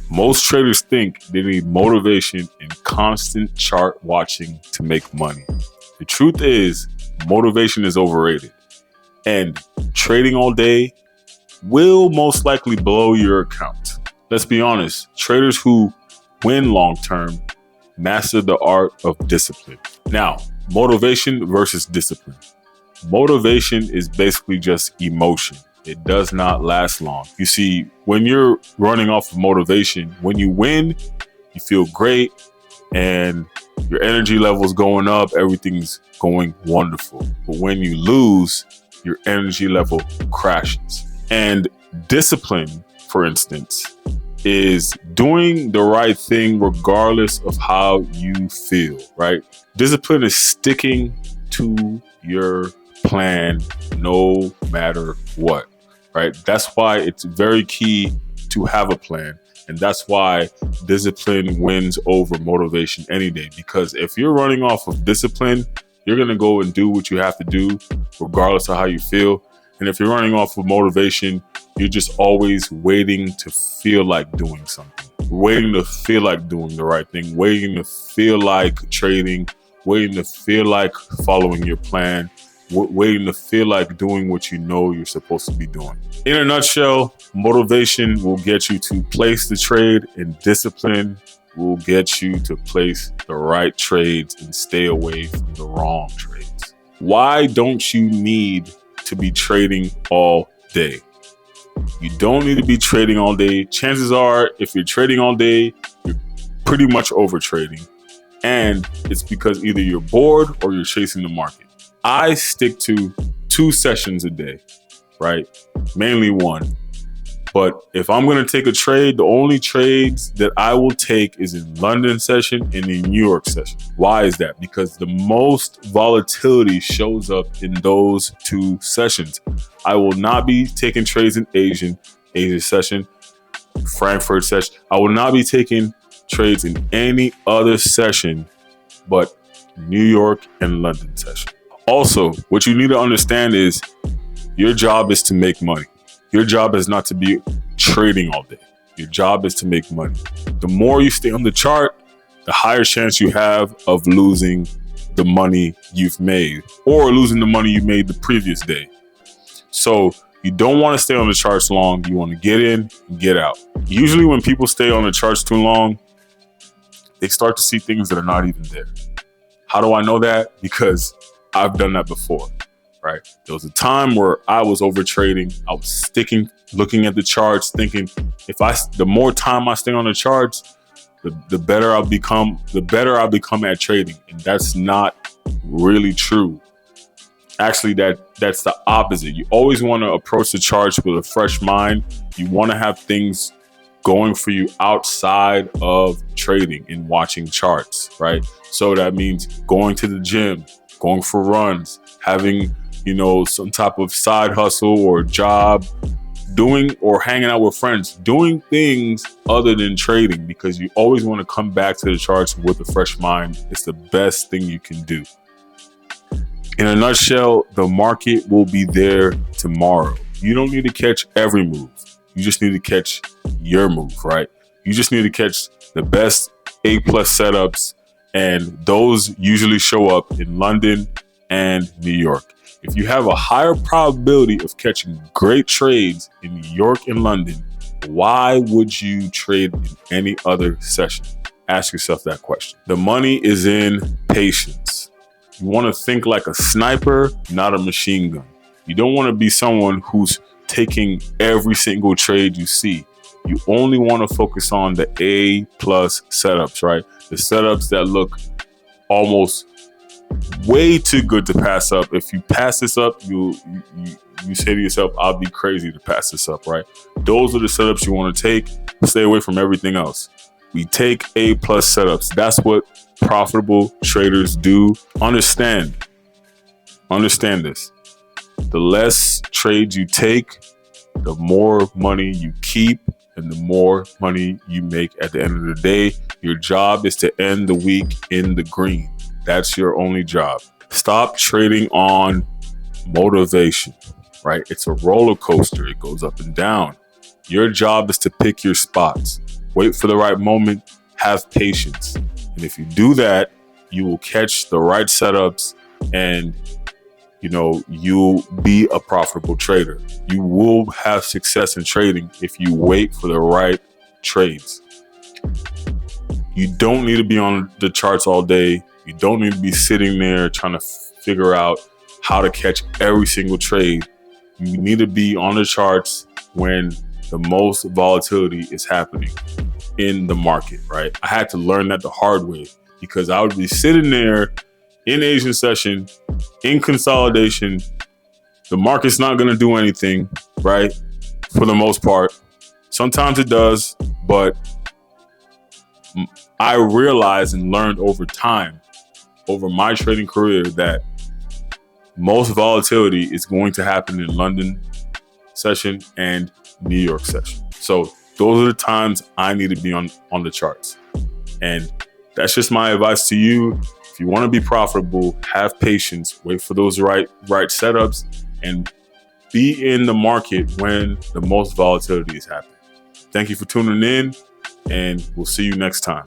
Most traders think they need motivation and constant chart watching to make money. The truth is, motivation is overrated. And trading all day will most likely blow your account. Let's be honest, traders who win long term master the art of discipline. Now, motivation versus discipline. Motivation is basically just emotion. It does not last long. You see, when you're running off of motivation, when you win, you feel great and your energy level's going up, everything's going wonderful. But when you lose, your energy level crashes. And discipline, for instance, is doing the right thing regardless of how you feel, right? Discipline is sticking to your plan no matter what, right? That's why it's very key to have a plan. And that's why discipline wins over motivation any day. Because if you're running off of discipline, you're going to go and do what you have to do regardless of how you feel. And if you're running off of motivation, you're just always waiting to feel like doing something, waiting to feel like doing the right thing, waiting to feel like trading, waiting to feel like following your plan, waiting to feel like doing what you know you're supposed to be doing. In a nutshell, motivation will get you to place the trade, and discipline will get you to place the right trades and stay away from the wrong trades. Why don't you need to be trading all day? You don't need to be trading all day. Chances are, if you're trading all day, you're pretty much over trading. And it's because either you're bored or you're chasing the market. I stick to 2 sessions a day, right? Mainly 1. But if I'm going to take a trade, the only trades that I will take is in London session and in New York session. Why is that? Because the most volatility shows up in those 2 sessions. I will not be taking trades in Asia session, Frankfurt session. I will not be taking trades in any other session but New York and London session. Also, what you need to understand is your job is to make money. Your job is not to be trading all day. Your job is to make money. The more you stay on the chart, the higher chance you have of losing the money you've made or losing the money you made the previous day. So you don't want to stay on the charts long. You want to get in and get out. Usually when people stay on the charts too long, they start to see things that are not even there. How do I know that? Because I've done that before. Right? There was a time where I was over trading. I was looking at the charts, thinking the more time I stay on the charts, the better I'll become at trading. And that's not really true. Actually, that's the opposite. You always want to approach the charts with a fresh mind. You want to have things going for you outside of trading and watching charts, right? So that means going to the gym, going for runs, having some type of side hustle or job, doing or hanging out with friends, doing things other than trading, because you always want to come back to the charts with a fresh mind. It's the best thing you can do. In a nutshell, the market will be there tomorrow. You don't need to catch every move. You just need to catch your move, right? You just need to catch the best A+ setups, and those usually show up in London and New York. If you have a higher probability of catching great trades in New York and London, why would you trade in any other session? Ask yourself that question. The money is in patience. You want to think like a sniper, not a machine gun. You don't want to be someone who's taking every single trade you see. You only want to focus on the A+ setups, right? The setups that look almost way too good to pass up. If you pass this up, you say to yourself, I'll be crazy to pass this up, right? Those are the setups you want to take. Stay away from everything else. We take A+ setups. That's what profitable traders do. Understand this. The less trades you take, the more money you keep, and the more money you make at the end of the day. Your job is to end the week in the green. That's your only job. Stop trading on motivation, right? It's a roller coaster. It goes up and down. Your job is to pick your spots. wait for the right moment, have patience. And if you do that, you will catch the right setups and you'll be a profitable trader. You will have success in trading if you wait for the right trades. You don't need to be on the charts all day. You don't need to be sitting there trying to figure out how to catch every single trade. You need to be on the charts when the most volatility is happening in the market, right? I had to learn that the hard way because I would be sitting there in Asian session, in consolidation. The market's not going to do anything, right? For the most part. Sometimes it does, but I realized and learned over time, over my trading career, that most volatility is going to happen in London session and New York session. So those are the times I need to be on the charts. And that's just my advice to you. If you want to be profitable, have patience, wait for those right setups, and be in the market when the most volatility is happening. Thank you for tuning in, and we'll see you next time.